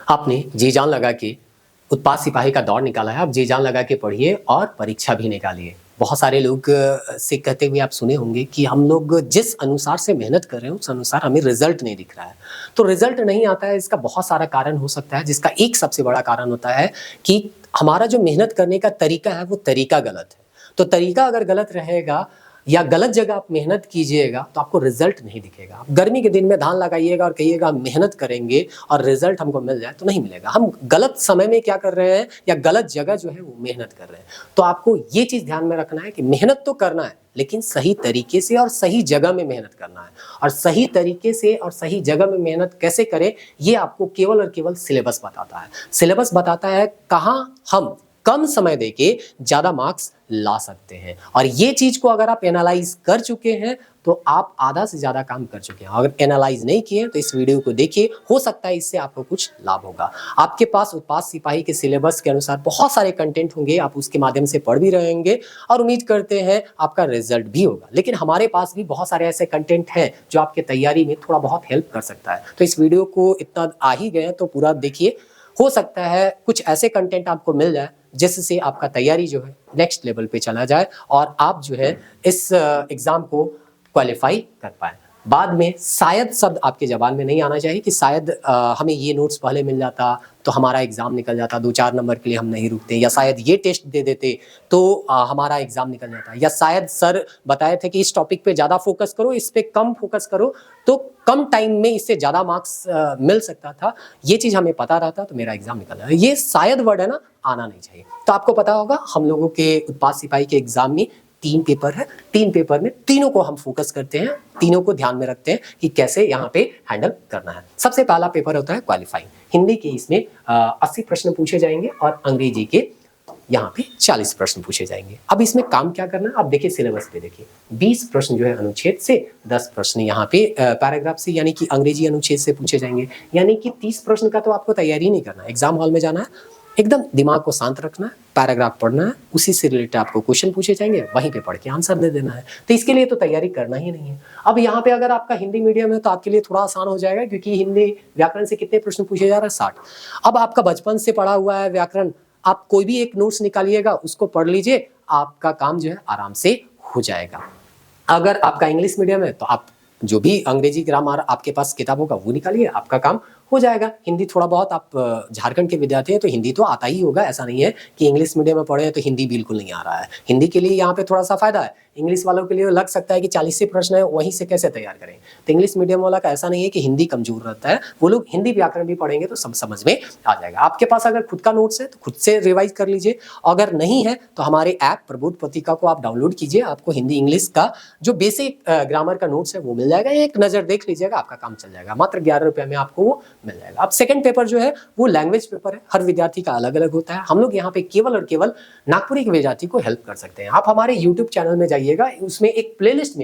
आपने जी जान लगा के उत्पाद सिपाही का दौर निकाला है, आप जी जान लगा के पढ़िए और परीक्षा भी निकालिए। बहुत सारे लोग से कहते हुए आप सुने होंगे कि हम लोग जिस अनुसार से मेहनत कर रहे हैं उस अनुसार हमें रिजल्ट नहीं दिख रहा है। तो रिजल्ट नहीं आता है, इसका बहुत सारा कारण हो सकता है, जिसका एक सबसे बड़ा कारण होता है कि हमारा जो मेहनत करने का तरीका है वो तरीका गलत है। तो तरीका अगर गलत रहेगा या गलत जगह आप मेहनत कीजिएगा तो आपको रिजल्ट नहीं दिखेगा। आप गर्मी के दिन में धान लगाइएगा और कहिएगा हम मेहनत करेंगे और रिजल्ट हमको मिल जाए, तो नहीं मिलेगा। हम गलत समय में क्या कर रहे हैं या गलत जगह जो है वो मेहनत कर रहे हैं। तो आपको ये चीज ध्यान में रखना है कि मेहनत तो करना है लेकिन सही तरीके से और सही जगह में मेहनत करना है। और सही तरीके से और सही जगह में मेहनत कैसे करें, ये आपको केवल और केवल सिलेबस बताता है। सिलेबस बताता है कहाँ हम कम समय देके ज्यादा मार्क्स ला सकते हैं। और ये चीज को अगर आप एनालाइज कर चुके हैं तो आप आधा से ज्यादा काम कर चुके हैं। अगर एनालाइज नहीं किए तो इस वीडियो को देखिए, हो सकता है इससे आपको कुछ लाभ होगा। आपके पास उत्पाद सिपाही के सिलेबस के अनुसार बहुत सारे कंटेंट होंगे, आप उसके माध्यम से पढ़ भी रहेंगे और उम्मीद करते हैं आपका रिजल्ट भी होगा। लेकिन हमारे पास भी बहुत सारे ऐसे कंटेंट हैं जो आपके तैयारी में थोड़ा बहुत हेल्प कर सकता है। तो इस वीडियो को इतना आ ही गए तो पूरा देखिए, हो सकता है कुछ ऐसे कंटेंट आपको मिल जाए जिससे आपका तैयारी जो है नेक्स्ट लेवल पे चला जाए और आप जो है इस एग्जाम को क्वालिफाई कर पाए। बाद में शायद शब्द आपके जबान में नहीं आना चाहिए कि शायद हमें ये नोट्स पहले मिल जाता तो हमारा एग्जाम निकल जाता, 2-4 नंबर के लिए हम नहीं रुकते, या शायद ये टेस्ट दे देते तो हमारा एग्जाम निकल जाता, या शायद सर बताए थे कि इस टॉपिक पे ज़्यादा फोकस करो, इस पे कम फोकस करो तो कम टाइम में इससे ज़्यादा मार्क्स मिल सकता था। ये चीज़ हमें पता रहता तो मेरा एग्जाम निकल जाता। ये शायद वर्ड है ना, आना नहीं चाहिए। तो आपको पता होगा हम लोगों के उत्पाद सिपाही के एग्जाम में 3 पेपर है। 3 पेपर में तीनों को हम फोकस करते हैं, तीनों को ध्यान में रखते हैं कि कैसे यहाँ पे हैंडल करना है। सबसे पहला पेपर होता है क्वालिफाइंग। हिंदी के इसमें 80 प्रश्न पूछे जाएंगे और अंग्रेजी के यहाँ पे 40 प्रश्न पूछे जाएंगे। अब इसमें काम क्या करना है, आप देखिए सिलेबस पे देखिए। 20 प्रश्न जो है अनुच्छेद से, 10 प्रश्न यहाँ पे पैराग्राफ से यानी कि अंग्रेजी अनुच्छेद से पूछे जाएंगे। यानी कि 30 प्रश्न का तो आपको तैयारी नहीं करना है। एग्जाम हॉल में जाना है, एकदम दिमाग को शांत रखना है, पैराग्राफ पढ़ना है, उसी से रिलेटेड आपको क्वेश्चन पूछे जाएंगे, वहीं पे पढ़ के आंसर दे देना है। तो इसके लिए तो तैयारी करना ही नहीं है। अब यहाँ पे अगर आपका हिंदी मीडियम है तो आपके लिए थोड़ा आसान हो जाएगा, क्योंकि हिंदी व्याकरण से कितने प्रश्न पूछे जा रहे हैं, 60। अब आपका बचपन से पढ़ा हुआ है व्याकरण, आप कोई भी एक नोट्स निकालिएगा, उसको पढ़ लीजिए, आपका काम जो है आराम से हो जाएगा। अगर आपका इंग्लिश मीडियम है तो आप जो भी अंग्रेजी ग्रामर आपके पास किताब होगा वो निकालिए, आपका काम हो जाएगा। हिंदी थोड़ा बहुत, आप झारखंड के विद्यार्थी हैं तो हिंदी तो आता ही होगा, ऐसा नहीं है कि इंग्लिश मीडियम में पढ़े हैं तो हिंदी बिल्कुल नहीं आ रहा है। हिंदी के लिए यहाँ पे थोड़ा सा फायदा है। इंग्लिश वालों के लिए लग सकता है कि 40 से प्रश्न है, वहीं से कैसे तैयार करें। तो इंग्लिश मीडियम वाला का ऐसा नहीं है कि हिंदी कमजोर रहता है, वो लोग हिंदी व्याकरण भी पढ़ेंगे तो सब समझ में आ जाएगा। आपके पास अगर खुद का नोट्स है तो खुद से रिवाइज कर लीजिए, अगर नहीं है तो हमारे ऐप प्रबोध पत्रिका को आप डाउनलोड कीजिए, आपको हिंदी इंग्लिश का जो बेसिक ग्रामर का नोट्स है वो मिल जाएगा। एक नजर देख लीजिएगा, आपका काम चल जाएगा। मात्र 11 रुपये में आपको वो मिल जाएगा। अब सेकंड पेपर जो है वो लैंग्वेज पेपर है, हर विद्यार्थी का अलग अलग होता है। हम लोग यहाँ पे केवल और केवल नागपुरी के विद्यार्थी को हेल्प कर सकते हैं। आप हमारे यूट्यूब चैनल में जाइएगा, उसमें एक प्लेलिस्ट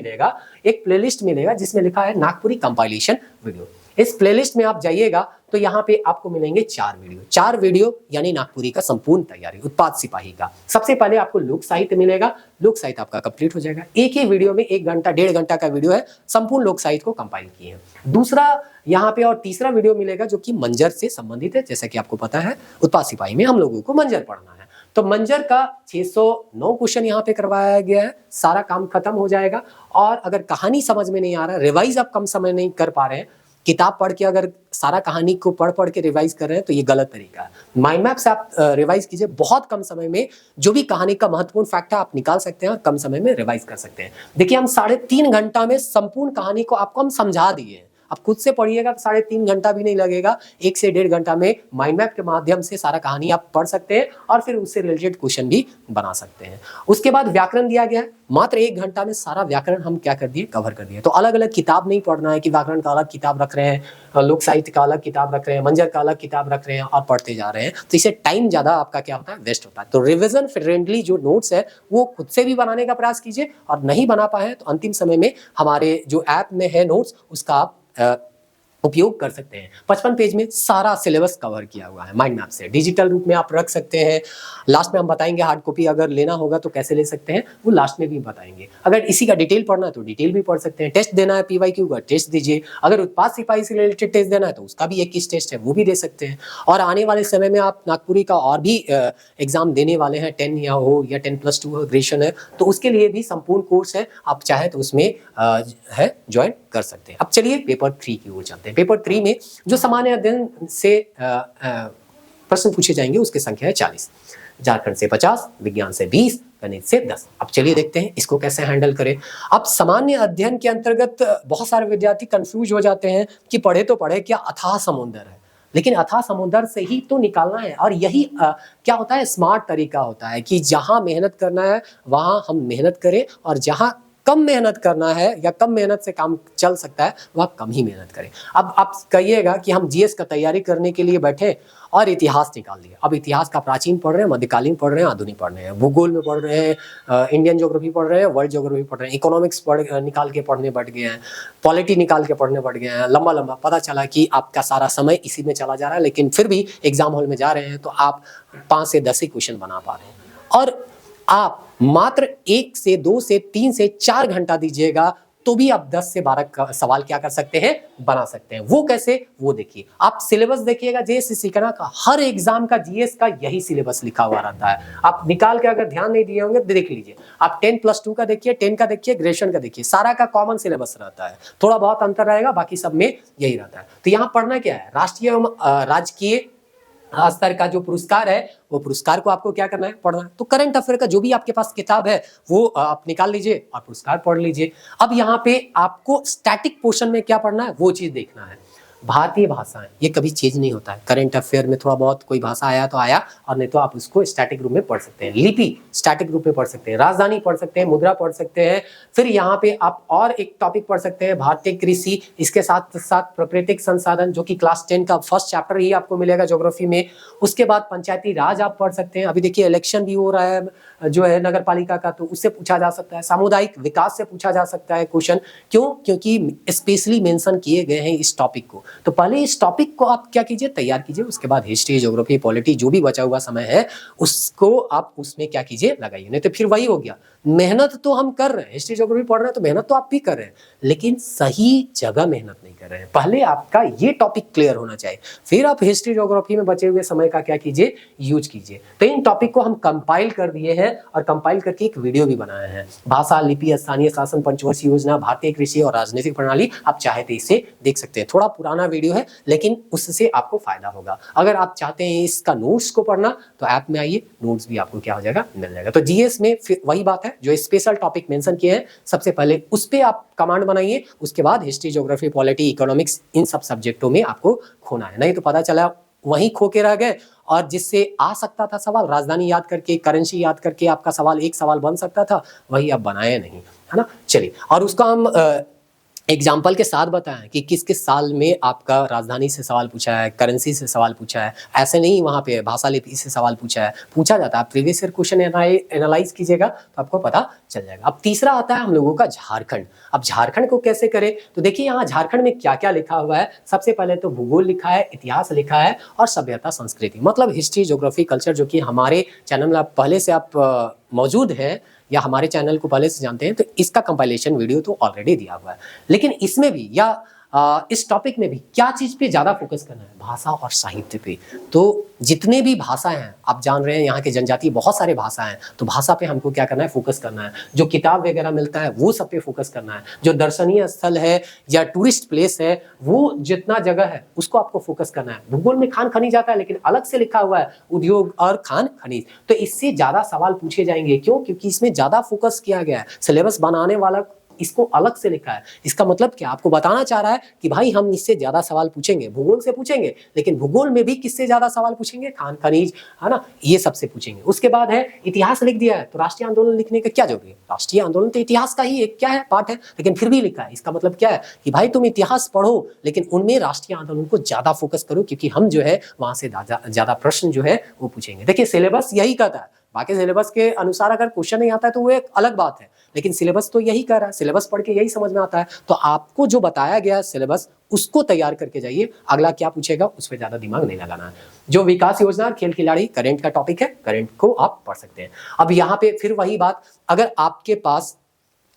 मिलेगा जिसमें लिखा है नागपुरी कंपाइलेशन वीडियो। इस प्लेलिस्ट में आप जाइएगा तो यहाँ पे आपको मिलेंगे 4 वीडियो यानी नागपुरी का संपूर्ण तैयारी उत्पाद सिपाही का। सबसे पहले आपको लोक साहित्य मिलेगा, लोक साहित्य आपका कंप्लीट हो जाएगा। एक ही वीडियो में 1 घंटा 1.5 घंटा का वीडियो है, संपूर्ण लोक साहित्य को कंपाइल किए हैं। दूसरा यहाँ पे और तीसरा वीडियो मिलेगा जो कि मंजर से संबंधित है। जैसा कि आपको पता है उत्पाद सिपाही में हम लोगों को मंजर पढ़ना है, तो मंजर का 609 क्वेश्चन यहाँ पे करवाया गया है। सारा काम खत्म हो जाएगा। और अगर कहानी समझ में नहीं आ रहा है, रिवाइज आप कम समय नहीं कर पा रहे हैं, किताब पढ़ के अगर सारा कहानी को पढ़ के रिवाइज कर रहे हैं तो ये गलत तरीका है। माइंड मैप से आप रिवाइज कीजिए, बहुत कम समय में जो भी कहानी का महत्वपूर्ण फैक्ट है आप निकाल सकते हैं और कम समय में रिवाइज कर सकते हैं। देखिए हम 3.5 घंटा में संपूर्ण कहानी को आपको हम समझा दिए हैं। आप खुद से पढ़िएगा तो 3.5 घंटा भी नहीं लगेगा, 1 से 1.5 घंटा में माइंड मैप के माध्यम से सारा कहानी आप पढ़ सकते हैं और फिर उससे रिलेटेड क्वेश्चन भी बना सकते हैं। उसके बाद व्याकरण दिया गया है, मात्र 1 घंटा में सारा व्याकरण हम क्या कर दिए, कवर कर दिए। तो अलग अलग किताब नहीं पढ़ना है कि व्याकरण का अलग किताब रख रहे हैं, लोक साहित्य का अलग किताब रख रहे हैं, मंजर का अलग किताब रख रहे हैं और पढ़ते जा रहे हैं, तो इससे टाइम ज्यादा आपका क्या होता है, वेस्ट होता है। तो रिविजन फ्रेंडली जो नोट्स है वो खुद से भी बनाने का प्रयास कीजिए, और नहीं बना पाए तो अंतिम समय में हमारे जो ऐप में है नोट्स उसका आप उपयोग कर सकते हैं। 55 पेज में सारा सिलेबस कवर किया हुआ है माइंड मैप से। डिजिटल रूप में आप रख सकते हैं। लास्ट में हम बताएंगे हार्ड कॉपी अगर लेना होगा तो कैसे ले सकते हैं, वो लास्ट में भी बताएंगे। अगर इसी का डिटेल पढ़ना है तो डिटेल भी पढ़ सकते हैं। टेस्ट देना है पीवाईक्यू का, टेस्ट दीजिए। अगर उत्पाद सिपाही से रिलेटेड टेस्ट देना है तो उसका भी 21 टेस्ट है, वो भी दे सकते हैं। और आने वाले समय में आप नागपुरी का और भी एग्जाम देने वाले हैं, 10 या हो या 10+2 ग्रेजुएशन है, तो उसके लिए भी संपूर्ण कोर्स है, आप चाहे तो उसमें है ज्वाइन कर सकते हैं। अब चलिए पेपर 3 की ओर चलते हैं। पेपर 3 में जो सामान्य अध्ययन से प्रश्न पूछे जाएंगे उसकी संख्या है 40। झारखंड से 50, विज्ञान से 20, गणित से 10। अब चलिए देखते हैं इसको कैसे हैंडल करें। अब सामान्य अध्ययन के अंतर्गत बहुत सारे विद्यार्थी कंफ्यूज हो जाते हैं कि पढ़े तो पढ़े क्या, अथाह समुद्र है, लेकिन अथाह समुद्र से ही तो निकालना है। और यही क्या होता है, स्मार्ट तरीका होता है कि जहां मेहनत करना है वहां हम मेहनत करें, और जहां कम मेहनत करना है या कम मेहनत से काम चल सकता है वह कम ही मेहनत करें। अब आप कहिएगा कि हम जीएस का तैयारी करने के लिए बैठे और इतिहास निकाल दिया। अब इतिहास का प्राचीन पढ़ रहे हैं, मध्यकालीन पढ़ रहे हैं, आधुनिक पढ़ रहे हैं, भूगोल में पढ़ रहे हैं, इंडियन ज्योग्राफी पढ़ रहे हैं, वर्ल्ड ज्योग्राफी पढ़ रहे हैं, इकोनॉमिक्स निकाल के पढ़ने बैठ गए हैं, पॉलिटी निकाल के पढ़ने बैठ गए हैं, लंबा लंबा। पता चला कि आपका सारा समय इसी में चला जा रहा है, लेकिन फिर भी एग्जाम हॉल में जा रहे हैं तो आप 5 से 10 ही क्वेश्चन बना पा रहे हैं। और आप मात्र 1 से 2 से 3 से 4 घंटा दीजिएगा तो भी आप 10 से 12 सवाल क्या कर सकते हैं, बना सकते हैं। वो कैसे, वो देखिए। आप सिलेबस देखिएगा जेएसएससी का, हर एग्जाम का जीएस का यही सिलेबस लिखा हुआ रहता है। आप निकाल के अगर ध्यान नहीं दिए होंगे देख लीजिए। आप 10+2 का देखिए, 10 का देखिए, ग्रेजुएशन का देखिए, सारा का कॉमन सिलेबस रहता है। थोड़ा बहुत अंतर रहेगा, बाकी सब में यही रहता है। तो यहाँ पढ़ना क्या है, राष्ट्रीय एवं राजकीय स्तर का जो पुरस्कार है वो पुरस्कार को आपको क्या करना है, पढ़ना है। तो करंट अफेयर का जो भी आपके पास किताब है वो आप निकाल लीजिए और पुरस्कार पढ़ लीजिए। अब यहाँ पे आपको स्टैटिक पोर्शन में क्या पढ़ना है वो चीज देखना है। भारतीय भाषाएं ये कभी चेंज नहीं होता है। करंट अफेयर में थोड़ा बहुत कोई भाषा आया तो आया, और नहीं तो आप उसको स्टैटिक रूप में पढ़ सकते हैं। लिपि स्टैटिक रूप में पढ़ सकते हैं, राजधानी पढ़ सकते हैं, मुद्रा पढ़ सकते हैं। फिर यहाँ पे आप और एक टॉपिक पढ़ सकते हैं, भारतीय कृषि, इसके साथ साथ प्राकृतिक संसाधन, जो कि क्लास 10 का फर्स्ट चैप्टर ही आपको मिलेगा ज्योग्राफी में। उसके बाद पंचायती राज आप पढ़ सकते हैं। अभी देखिए इलेक्शन भी हो रहा है जो है नगर पालिका का, तो उससे पूछा जा सकता है। सामुदायिक विकास से पूछा जा सकता है क्वेश्चन। क्यों? क्योंकि स्पेशली मेंशन किए गए हैं इस टॉपिक को। तो पहले इस टॉपिक को आप क्या कीजिए, तैयार कीजिए। उसके बाद हिस्ट्री, ज्योग्राफी, पॉलिटी, जो भी बचा हुआ समय है उसको आप उसमें क्या कीजिए, लगाइए। नहीं तो फिर वही हो गया, मेहनत तो हम कर रहे हैं, हिस्ट्री ज्योग्राफी पढ़ रहे हैं तो मेहनत तो आप भी कर रहे हैं, लेकिन सही जगह मेहनत नहीं कर रहे हैं। पहले आपका ये टॉपिक क्लियर होना चाहिए, फिर आप हिस्ट्री ज्योग्राफी में बचे हुए समय का क्या कीजिए, यूज कीजिए। तो इन टॉपिक को हम कंपाइल कर दिए हैं और कंपाइल करके एक वीडियो भी बनाया है। भाषा, लिपि, स्थानीय शासन, पंचवर्षीय योजना, भारतीय कृषि और राजनीतिक प्रणाली, आप चाहे तो इसे देख सकते हैं। थोड़ा पुराना वीडियो है लेकिन उससे आपको फायदा होगा। अगर आप चाहते हैं इसका नोट्स को पढ़ना तो ऐप में आइए, नोट्स भी आपको क्या हो जाएगा, मिल जाएगा। तो जीएस में फिर वही बात है, जो स्पेशल टॉपिक मेंशन किए हैं सबसे पहले उस पे आप कमांड बनाइए। उसके बाद हिस्ट्री, ज्योग्राफी, पॉलिटी, इकोनॉमिक्स, इन सब सब्जेक्टों में आपको खोना है। नहीं तो पता चला वहीं खो के रह गए, और जिससे आ सकता था सवाल, राजधानी याद करके, करेंसी याद करके आपका सवाल एक सवाल बन सकता था, वही आप बनाए नहीं, है ना। चलिए, और उसका हम एग्जाम्पल के साथ बताएं कि किस किस साल में आपका राजधानी से सवाल पूछा है, करेंसी से सवाल पूछा है। ऐसे नहीं वहाँ पे भाषा लिपि से सवाल पूछा है, पूछा जाता है। आप प्रीवियस ईयर क्वेश्चन एनालाइज कीजिएगा तो आपको पता चल जाएगा। अब तीसरा आता है हम लोगों का झारखंड। अब झारखंड को कैसे करें, तो देखिए यहाँ झारखंड में क्या क्या लिखा हुआ है। सबसे पहले तो भूगोल लिखा है, इतिहास लिखा है और सभ्यता संस्कृति, मतलब हिस्ट्री, ज्योग्राफी, कल्चर, जो कि हमारे चैनल में पहले से आप मौजूद है या हमारे चैनल को पहले से जानते हैं, तो इसका कंपाइलेशन वीडियो तो ऑलरेडी दिया हुआ है। लेकिन इसमें भी या इस टॉपिक में भी क्या चीज पे ज्यादा फोकस करना है, भाषा और साहित्य पे। तो जितने भी भाषाएं हैं, आप जान रहे हैं यहाँ के जनजातीय बहुत सारे भाषा हैं, तो भाषा पे हमको क्या करना है, फोकस करना है। जो किताब वगैरह मिलता है वो सब पे फोकस करना है। जो दर्शनीय स्थल है या टूरिस्ट प्लेस है, वो जितना जगह है उसको आपको फोकस करना है। भूगोल में खान खनिज आता है, लेकिन अलग से लिखा हुआ है उद्योग और खान खनिज, तो इससे ज्यादा सवाल पूछे जाएंगे। क्यों? क्योंकि इसमें ज्यादा फोकस किया गया है। सिलेबस बनाने वाला इसको अलग से लिखा है। इसका मतलब क्या, आपको बताना चाह रहा है कि भाई हम इससे ज्यादा सवाल पूछेंगे, भूगोल से पूछेंगे, लेकिन भूगोल में भी किससे ज्यादा सवाल पूछेंगे, खान खनिज, है ना, ये सबसे पूछेंगे। उसके बाद है इतिहास लिख दिया है, तो राष्ट्रीय आंदोलन लिखने का क्या जरूरी है। राष्ट्रीय आंदोलन तो इतिहास का ही एक क्या है, पार्ट है, लेकिन फिर भी लिखा है। इसका मतलब क्या है कि भाई तुम इतिहास पढ़ो, लेकिन उनमें राष्ट्रीय आंदोलन को ज्यादा फोकस करो, क्योंकि हम जो है वहां से ज्यादा प्रश्न जो है वो पूछेंगे। देखिए सिलेबस यही कहता है, बाकी सिलेबस के अनुसार अगर क्वेश्चन नहीं आता है तो वो एक अलग बात है, लेकिन सिलेबस तो यही कर रहा है, सिलेबस पढ़ के यही समझ में आता है। तो आपको जो बताया गया है सिलेबस उसको तैयार करके जाइए, अगला क्या पूछेगा उस पर ज्यादा दिमाग नहीं लगाना है। जो विकास योजना और खेल खिलाड़ी करंट का टॉपिक है, करंट को आप पढ़ सकते हैं। अब यहाँ पे फिर वही बात, अगर आपके पास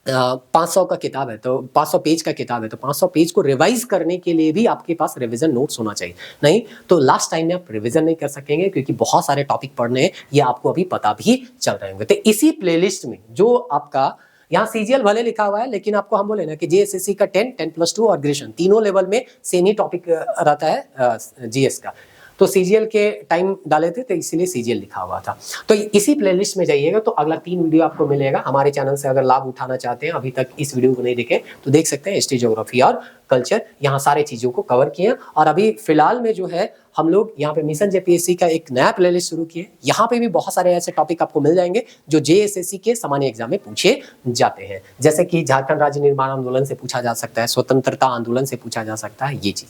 500 का किताब है तो 500 पेज का किताब है तो 500 पेज को रिवाइज करने के लिए भी आपके पास रिवीजन नोट्स होना चाहिए। नहीं तो लास्ट टाइम में आप रिवीजन नहीं कर सकेंगे, क्योंकि बहुत सारे टॉपिक पढ़ने हैं, ये आपको अभी पता भी चल रहे होंगे। तो इसी प्लेलिस्ट में जो आपका यहाँ सीजीएल भले लिखा हुआ है, लेकिन आपको हम बोले ना कि जेएसएससी का 10, 10+2 और ग्रेजुएशन तीनों लेवल में सेम ही टॉपिक रहता है जीएस का। तो सीजीएल के टाइम डाले थे तो इसीलिए सीजीएल लिखा हुआ था। तो इसी प्लेलिस्ट में जाइएगा तो अगला 3 वीडियो आपको मिलेगा। हमारे चैनल से अगर लाभ उठाना चाहते हैं, अभी तक इस वीडियो को नहीं देखे तो देख सकते हैं, हिस्ट्री, ज्योग्राफी और कल्चर, यहाँ सारे चीजों को कवर किए। और अभी फिलहाल में जो है हम लोग यहाँ पे मिशन जेपीएससी का एक नया प्लेलिस्ट शुरू किए। यहाँ पे भी बहुत सारे ऐसे टॉपिक आपको मिल जाएंगे जो जेएसएससी के सामान्य एग्जाम में पूछे जाते हैं, जैसे कि झारखंड राज्य निर्माण आंदोलन से पूछा जा सकता है, स्वतंत्रता आंदोलन से पूछा जा सकता है, ये चीज।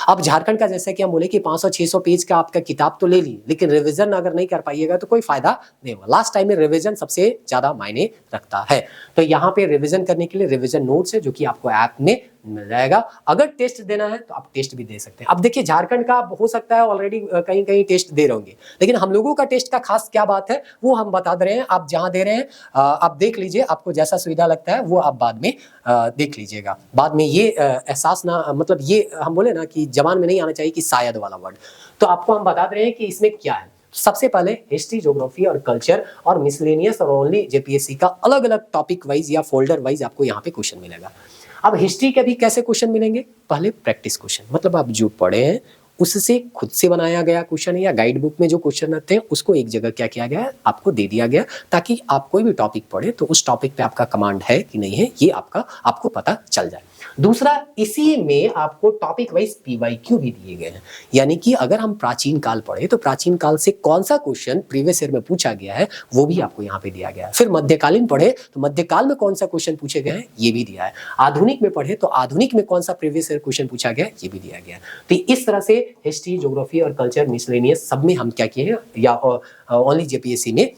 अब झारखंड का जैसे कि हम बोले कि 500-600 पेज का आपका किताब तो ले ली, लेकिन रिविजन अगर नहीं कर पाइएगा तो कोई फायदा नहीं होगा। लास्ट टाइम में रिविजन सबसे ज्यादा मायने रखता है। तो यहाँ पे रिविजन करने के लिए रिविजन नोट्स है जो कि आपको ऐप में मिल जाएगा। अगर टेस्ट देना है तो आप टेस्ट भी दे सकते हैं। अब देखिए झारखंड का हो सकता है ऑलरेडी कहीं कहीं टेस्ट दे रहे होंगे, लेकिन हम लोगों का टेस्ट का खास क्या बात है वो हम बता दे रहे हैं। आप जहां दे रहे हैं आप देख लीजिए, आपको जैसा सुविधा लगता है वो आप बाद में देख लीजिएगा। बाद में ये एहसास ना, मतलब ये हम बोले ना कि जबान में नहीं आना चाहिए कि शायद वाला वर्ड। तो आपको हम बता दे रहे हैं कि इसमें क्या है। सबसे पहले हिस्ट्री, ज्योग्राफी और कल्चर और मिसलेनियस और ओनली जेपीएससी का अलग अलग टॉपिक वाइज या फोल्डर वाइज आपको यहाँ पे क्वेश्चन मिलेगा। अब हिस्ट्री के भी कैसे क्वेश्चन मिलेंगे, पहले प्रैक्टिस क्वेश्चन, मतलब आप जो पढ़े हैं उससे खुद से बनाया गया क्वेश्चन है या गाइड बुक में जो क्वेश्चन रहते हैं उसको एक जगह क्या किया गया है, आपको दे दिया गया, ताकि आप कोई भी टॉपिक पढ़े तो उस टॉपिक पे आपका कमांड है कि नहीं है ये आपको पता चल जाए। दूसरा, इसी में आपको टॉपिक वाइज पीवाईक्यू भी दिए गए हैं, यानी कि अगर हम प्राचीन काल पढ़े तो प्राचीन काल से कौन सा क्वेश्चन प्रीवियस ईयर में पूछा गया है वो भी आपको यहाँ पे दिया गया है। फिर मध्यकालीन पढ़े तो मध्यकाल में कौन सा क्वेश्चन पूछे गए हैं ये भी दिया है। आधुनिक में पढ़े तो आधुनिक में कौन सा प्रीवियस ईयर क्वेश्चन पूछा गया है ये भी दिया गया है। तो इस तरह से हिस्ट्री, ज्योग्राफी और कल्चर, मिसलेनियस सब में हम क्या किए हैं या ओनली जेपीएससी में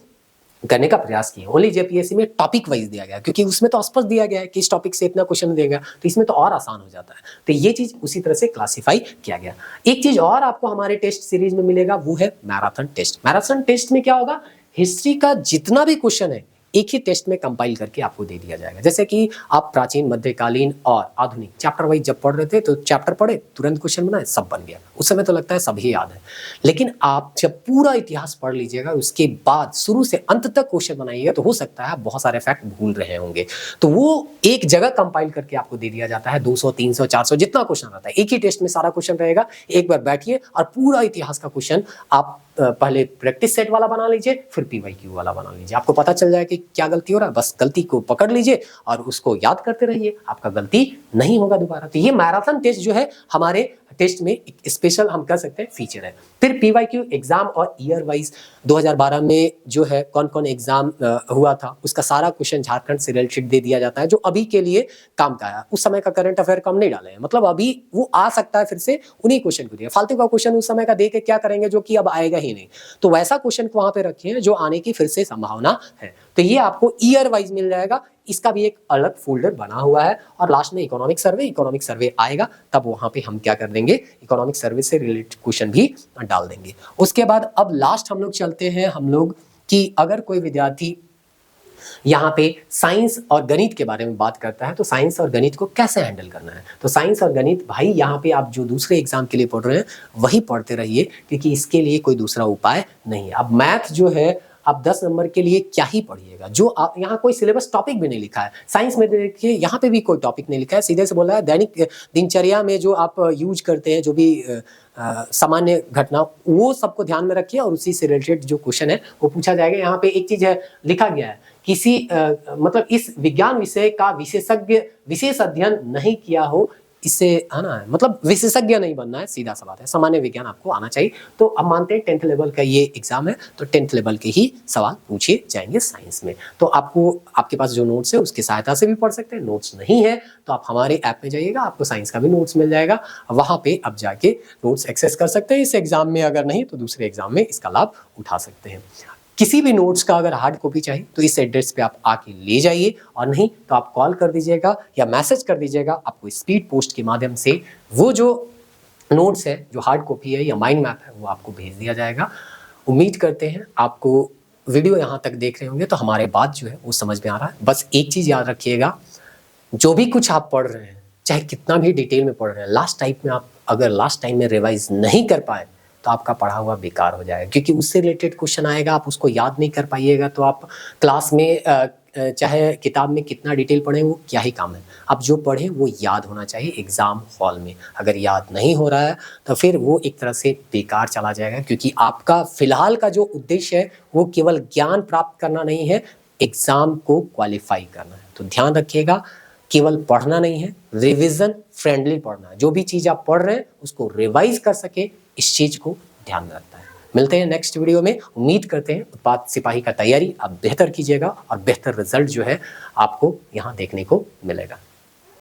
करने का प्रयास किया। ओनली जेपीएससी में टॉपिक वाइज दिया गया, क्योंकि उसमें तो स्पष्ट दिया गया है कि इस टॉपिक से इतना क्वेश्चन देगा, तो इसमें तो और आसान हो जाता है। तो ये चीज उसी तरह से क्लासिफाई किया गया। एक चीज और आपको हमारे टेस्ट सीरीज में मिलेगा, वो है मैराथन टेस्ट। मैराथन टेस्ट में क्या होगा, हिस्ट्री का जितना भी क्वेश्चन है एक ही टेस्ट में कंपाइल करके आपको दे दिया जाएगा। जैसे कि आप प्राचीन, मध्यकालीन और आधुनिक चैप्टर वाइज जब पढ़ रहे थे तो चैप्टर पढ़े, तुरंत क्वेश्चन बनाए, सब बन गया। उस समय तो लगता है सभी याद है, लेकिन आप जब पूरा इतिहास पढ़ लीजिएगा उसके बाद शुरू से अंत तक क्वेश्चन बनाइएगा तो हो सकता है आप बहुत सारे फैक्ट भूल रहे होंगे। तो वो एक जगह कंपाइल करके आपको दे दिया जाता है। 200, 300, 400 जितना क्वेश्चन रहता है एक ही टेस्ट में सारा क्वेश्चन रहेगा। एक बार बैठिए और पूरा इतिहास का क्वेश्चन आप पहले प्रैक्टिस सेट वाला बना लीजिए, फिर पीवाईक्यू वाला बना लीजिए। आपको पता चल जाए कि क्या गलती हो रहा है, बस गलती को पकड़ लीजिए और उसको याद करते रहिए, आपका गलती नहीं होगा दोबारा। तो ये मैराथन टेस्ट जो है हमारे टेस्ट में एक स्पेशल हम कह सकते हैं फीचर है। फिर पीवाईक्यू एग्जाम और ईयर वाइज 2012 में जो है कौन कौन एग्जाम हुआ था उसका सारा क्वेश्चन झारखंड से रिलेटेड दे दिया जाता है, जो अभी के लिए काम का है। उस समय का करंट अफेयर कम नहीं डाले हैं, मतलब अभी वो आ सकता है फिर से उन्हीं क्वेश्चन को दिया। फालतू का क्वेश्चन उस समय का दे के क्या करेंगे जो कि अब आएगा ही नहीं, तो वैसा क्वेश्चन को वहां पे रखे हैं जो आने की फिर से संभावना है। तो ये आपको ईयर वाइज मिल जाएगा, इसका भी एक अलग फोल्डर बना हुआ है। और लास्ट में इकोनॉमिक सर्वे आएगा, तब वहां पे हम क्या कर देंगे, इकोनॉमिक सर्वे से रिलेटेड क्वेश्चन भी डाल देंगे। उसके बाद अब लास्ट हम लोग चलते हैं हम लोग कि अगर कोई विद्यार्थी यहाँ पे साइंस और गणित के बारे में बात करता है तो साइंस और गणित को कैसे हैंडल करना है। तो साइंस और गणित भाई यहाँ पे आप जो दूसरे एग्जाम के लिए पढ़ रहे हैं वही पढ़ते रहिए, क्योंकि इसके लिए कोई दूसरा उपाय नहीं है। अब मैथ जो है आप 10 नंबर के लिए क्या ही पढ़िएगा, जो आप यहाँ कोई सिलेबस टॉपिक भी नहीं लिखा है। साइंस में देखिए यहाँ पे भी कोई टॉपिक नहीं लिखा है, सीधे से बोला है दैनिक दिनचर्या में जो आप यूज करते हैं जो भी सामान्य घटना, वो सबको ध्यान में रखिए और उसी से रिलेटेड जो क्वेश्चन है वो पूछा जाएगा। यहाँ पे एक चीज है लिखा गया है, किसी मतलब इस विज्ञान विषय का विशेष अध्ययन नहीं किया हो, इससे है ना, मतलब विशेषज्ञ नहीं बनना है, सीधा सा बात है, सामान्य विज्ञान आपको आना चाहिए। तो अब मानते हैं 10th लेवल का ये एग्जाम है तो 10th लेवल के ही सवाल पूछे जाएंगे साइंस में। तो आपके पास जो नोट्स है उसकी सहायता से भी पढ़ सकते हैं, नोट्स नहीं है तो आप हमारे ऐप में जाइएगा, आपको साइंस का भी नोट्स मिल जाएगा, वहां पे आप जाके नोट्स एक्सेस कर सकते हैं इस एग्जाम में, अगर नहीं तो दूसरे एग्जाम में इसका लाभ उठा सकते हैं। किसी भी नोट्स का अगर हार्ड कॉपी चाहिए तो इस एड्रेस पे आप आके ले जाइए, और नहीं तो आप कॉल कर दीजिएगा या मैसेज कर दीजिएगा, आपको स्पीड पोस्ट के माध्यम से वो जो नोट्स है, जो हार्ड कॉपी है या माइंड मैप है, वो आपको भेज दिया जाएगा। उम्मीद करते हैं आपको वीडियो यहाँ तक देख रहे होंगे तो हमारे बात जो है वो समझ में आ रहा है। बस एक चीज़ याद रखिएगा, जो भी कुछ आप पढ़ रहे हैं, चाहे कितना भी डिटेल में पढ़ रहे हैं, लास्ट टाइम में आप अगर लास्ट टाइम में रिवाइज नहीं कर पाए तो आपका पढ़ा हुआ बेकार हो जाएगा, क्योंकि उससे रिलेटेड क्वेश्चन आएगा, आप उसको याद नहीं कर पाइएगा तो आप क्लास में चाहे किताब में कितना डिटेल पढ़ें वो क्या ही काम है। आप जो पढ़ें वो याद होना चाहिए एग्ज़ाम हॉल में। अगर याद नहीं हो रहा है तो फिर वो एक तरह से बेकार चला जाएगा, क्योंकि आपका फ़िलहाल का जो उद्देश्य है वो केवल ज्ञान प्राप्त करना नहीं है, एग्ज़ाम को क्वालिफाई करना है। तो ध्यान रखिएगा, केवल पढ़ना नहीं है, रिवीजन फ्रेंडली पढ़ना है। जो भी चीज़ आप पढ़ रहे हैं उसको रिवाइज कर सके, इस चीज़ को ध्यान रखता है। मिलते हैं नेक्स्ट वीडियो में। उम्मीद करते हैं उत्पाद सिपाही का तैयारी आप बेहतर कीजिएगा और बेहतर रिजल्ट जो है आपको यहाँ देखने को मिलेगा।